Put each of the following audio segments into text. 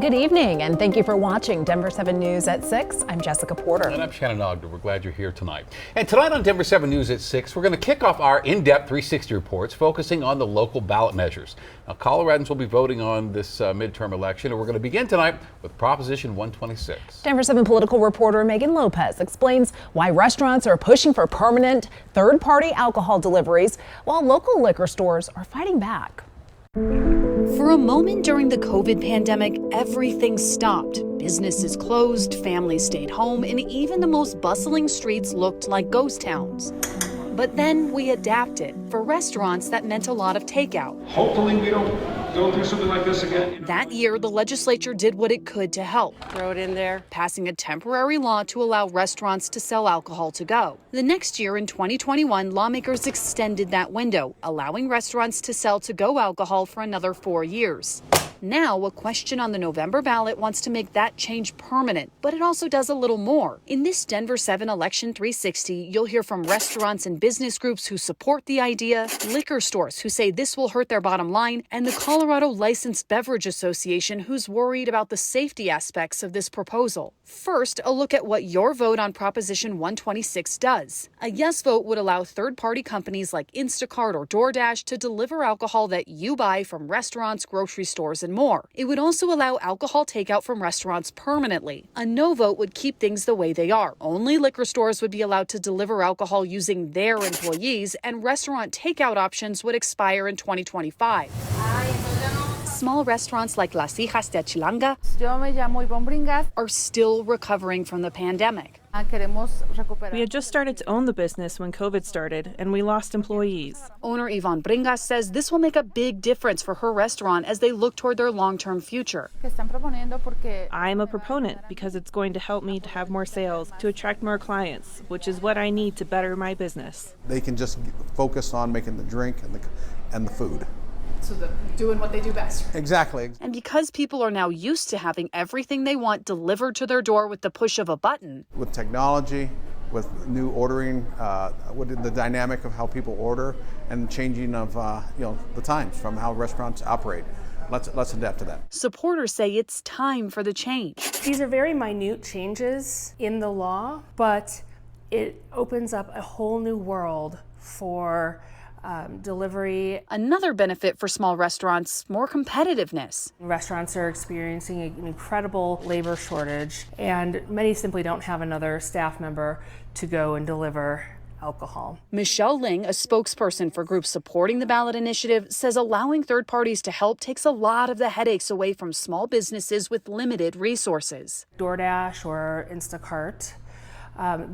Good evening, and thank you for watching Denver 7 News at 6. I'm Jessica Porter. And I'm Shannon Ogden. We're glad you're here tonight. And tonight on Denver 7 News at 6, we're going to kick off our in-depth 360 reports focusing on the local ballot measures. Now, Coloradans will be voting on this midterm election, and we're going to begin tonight with Proposition 126. Denver 7 political reporter Megan Lopez explains why restaurants are pushing for permanent third-party alcohol deliveries while local liquor stores are fighting back. For a moment during the COVID pandemic, everything stopped. Businesses closed, families stayed home, and even the most bustling streets looked like ghost towns. But then we adapted. For restaurants, that meant a lot of takeout. Hopefully we don't go through something like this again. That year, the legislature did what it could to help. Throw it in there. Passing a temporary law to allow restaurants to sell alcohol to go. The next year, in 2021, lawmakers extended that window, allowing restaurants to sell to-go alcohol for another 4 years. Now, a question on the November ballot wants to make that change permanent, but it also does a little more. In this Denver 7 Election 360, you'll hear from restaurants and business groups who support the idea, liquor stores who say this will hurt their bottom line, and the Colorado Licensed Beverage Association who's worried about the safety aspects of this proposal. First, a look at what your vote on Proposition 126 does. A yes vote would allow third-party companies like Instacart or DoorDash to deliver alcohol that you buy from restaurants, grocery stores, and more. It would also allow alcohol takeout from restaurants permanently. A no vote would keep things the way they are. Only liquor stores would be allowed to deliver alcohol using their employees, and restaurant takeout options would expire in 2025. Small restaurants like Las Hijas de Chilanga Yo me llamo Ivonne Bringas. are still recovering from the pandemic. Queremos recuperar. We had just started to own the business when COVID started, and we lost employees. Owner Ivonne Bringas says this will make a big difference for her restaurant as they look toward their long-term future. Que están proponiendo porque I'm a proponent because it's going to help me to have more sales, to attract more clients, which is what I need to better my business. They can just focus on making the drink and the food. So they're doing what they do best. Exactly. And because people are now used to having everything they want delivered to their door with the push of a button. With technology, with new ordering, with the dynamic of how people order and changing of the times from how restaurants operate. Let's adapt to that. Supporters say it's time for the change. These are very minute changes in the law, but it opens up a whole new world for delivery. Another benefit for small restaurants, more competitiveness. Restaurants are experiencing an incredible labor shortage, and many simply don't have another staff member to go and deliver alcohol. Michelle Ling, a spokesperson for groups supporting the ballot initiative, says allowing third parties to help takes a lot of the headaches away from small businesses with limited resources. DoorDash or Instacart,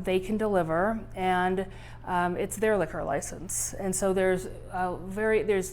they can deliver, and it's their liquor license, and so there's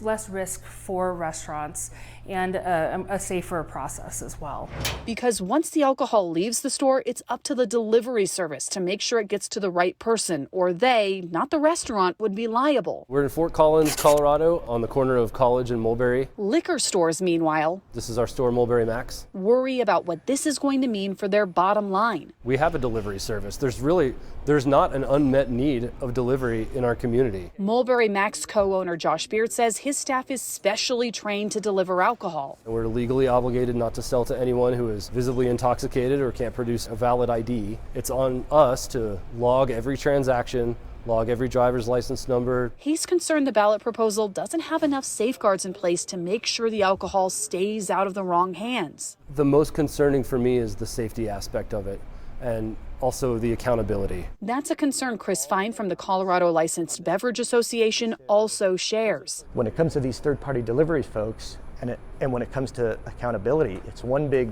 less risk for restaurants and a safer process as well. Because once the alcohol leaves the store, it's up to the delivery service to make sure it gets to the right person, or they, not the restaurant, would be liable. We're in Fort Collins, Colorado, on the corner of College and Mulberry. Liquor stores, meanwhile, This is our store, Mulberry Max. worry about what this is going to mean for their bottom line. We have a delivery service. There's not an unmet need of delivery in our community. Mulberry Max co-owner Josh Beard says his staff is specially trained to deliver alcohol. And we're legally obligated not to sell to anyone who is visibly intoxicated or can't produce a valid ID. It's on us to log every transaction, log every driver's license number. He's concerned the ballot proposal doesn't have enough safeguards in place to make sure the alcohol stays out of the wrong hands. The most concerning for me is the safety aspect of it, and also the accountability. That's a concern Chris Fine from the Colorado Licensed Beverage Association also shares. When it comes to these third-party delivery folks, and when it comes to accountability, it's one big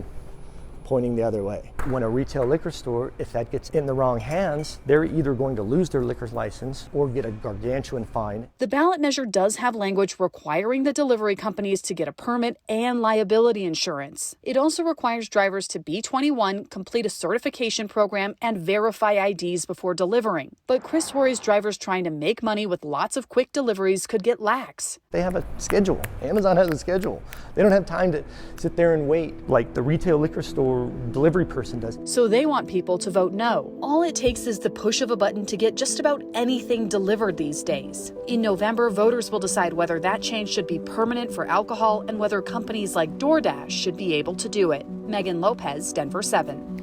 pointing the other way. When a retail liquor store, if that gets in the wrong hands, they're either going to lose their liquor license or get a gargantuan fine. The ballot measure does have language requiring the delivery companies to get a permit and liability insurance. It also requires drivers to be 21, complete a certification program, and verify IDs before delivering. But Chris worries drivers trying to make money with lots of quick deliveries could get lax. They have a schedule. Amazon has a schedule. They don't have time to sit there and wait. Like the retail liquor store your delivery person does. So they want people to vote no. All it takes is the push of a button to get just about anything delivered these days. In November, voters will decide whether that change should be permanent for alcohol and whether companies like DoorDash should be able to do it. Megan Lopez, Denver7.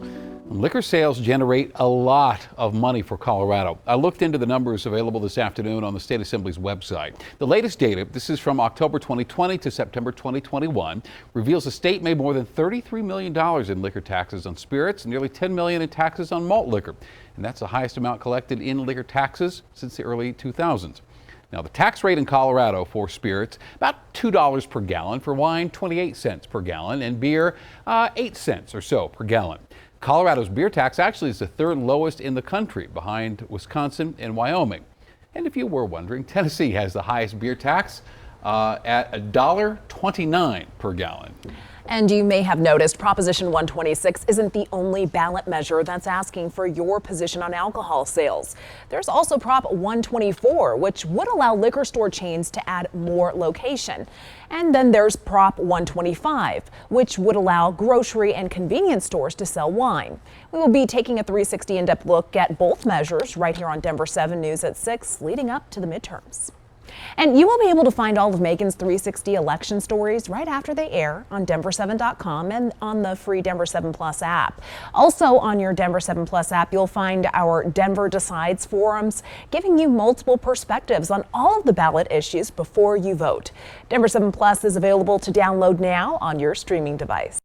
Liquor sales generate a lot of money for Colorado. I looked into the numbers available this afternoon on the State Assembly's website. The latest data, this is from October 2020 to September 2021, reveals the state made more than $33 million in liquor taxes on spirits and nearly $10 million in taxes on malt liquor. And that's the highest amount collected in liquor taxes since the early 2000s. Now, the tax rate in Colorado for spirits, about $2 per gallon. For wine, 28 cents per gallon. And beer, 8 cents or so per gallon. Colorado's beer tax actually is the third lowest in the country, behind Wisconsin and Wyoming. And if you were wondering, Tennessee has the highest beer tax at $1.29 per gallon. And you may have noticed Proposition 126 isn't the only ballot measure that's asking for your position on alcohol sales. There's also Prop 124, which would allow liquor store chains to add more location. And then there's Prop 125, which would allow grocery and convenience stores to sell wine. We will be taking a 360 in-depth look at both measures right here on Denver7 News at 6, leading up to the midterms. And you will be able to find all of Megan's 360 election stories right after they air on Denver7.com and on the free Denver7 Plus app. Also on your Denver7 Plus app, you'll find our Denver Decides forums, giving you multiple perspectives on all of the ballot issues before you vote. Denver7 Plus is available to download now on your streaming device.